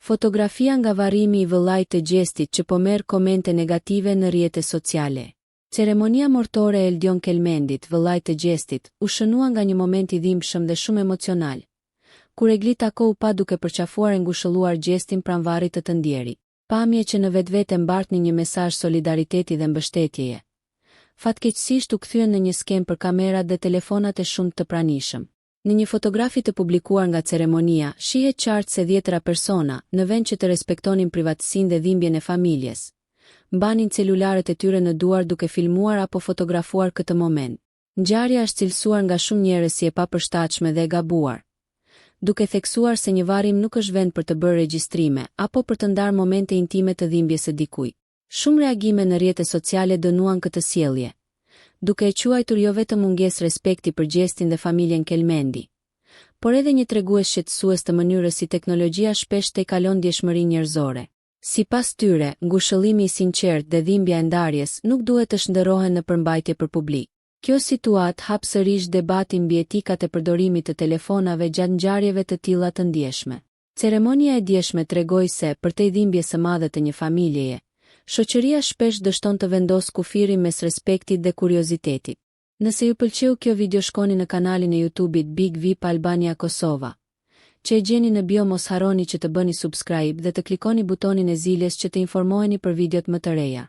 Fotografia nga varrimi i vëllait të gjestit që po merr komente negative në rrjetet sociale. Ceremonia mortore e Eldion Kelmendit, vëllait të gjestit, u shënua nga një moment i dhimbshëm dhe shumë emocional, kur Egli Tako u pa duke përqafuar e ngushëlluar gjestin pranë varrit të ndjerit. Pamje që në vetvete mbartni një mesazh solidariteti dhe mbështetjeje. Fatkeqësisht u kthyen në një skem për kamerat dhe telefonat e shumë të pranishëm. Në një fotografi të publikuar nga ceremonia, shihet qartë se dhjetëra persona, në vend që të respektonin privatësinë dhe dhimbjen e familjes, mbanin celularët e tyre në duar duke filmuar apo fotografuar këtë moment. Ngjarja është cilësuar nga shumë njerëz si e papërshtatshme dhe e gabuar, duke theksuar se një varrim nuk është vend për të bërë regjistrime apo për të ndarë momente intime të dhimbjes së dikujt. Shumë reagime në rrjetet sociale dënuan këtë sjellje, duke e quajtur jo vetëm mungesë respekti për gjestin dhe familjen Kelmendi, por edhe një tregues shqetësues të mënyrës si teknologjia shpesh tejkalon ndjeshmërinë njerëzore. Sipas tyre, ngushëllimi i sinqertë dhe dhimbja e ndarjes nuk duhet të shndërrohen në përmbajtje për publik. Kjo situatë hap sërish debatin mbi etikat e përdorimit të telefonave gjatë ngjarjeve të tilla të ndjeshme. Ceremonia e dieshme tregoi se, përtej dhimbjes së madhe të një familjeje, shoqëria shpesh dështon të vendosë kufirin mes respektit dhe kuriozitetit. Nëse ju pëlqeu kjo video, shkoni në kanalin e YouTube-it Big VIP Albania Kosova, që e gjeni në bio. Mos harroni që të bëni subscribe dhe të klikoni butonin e ziljes që të informoheni për videot më të reja.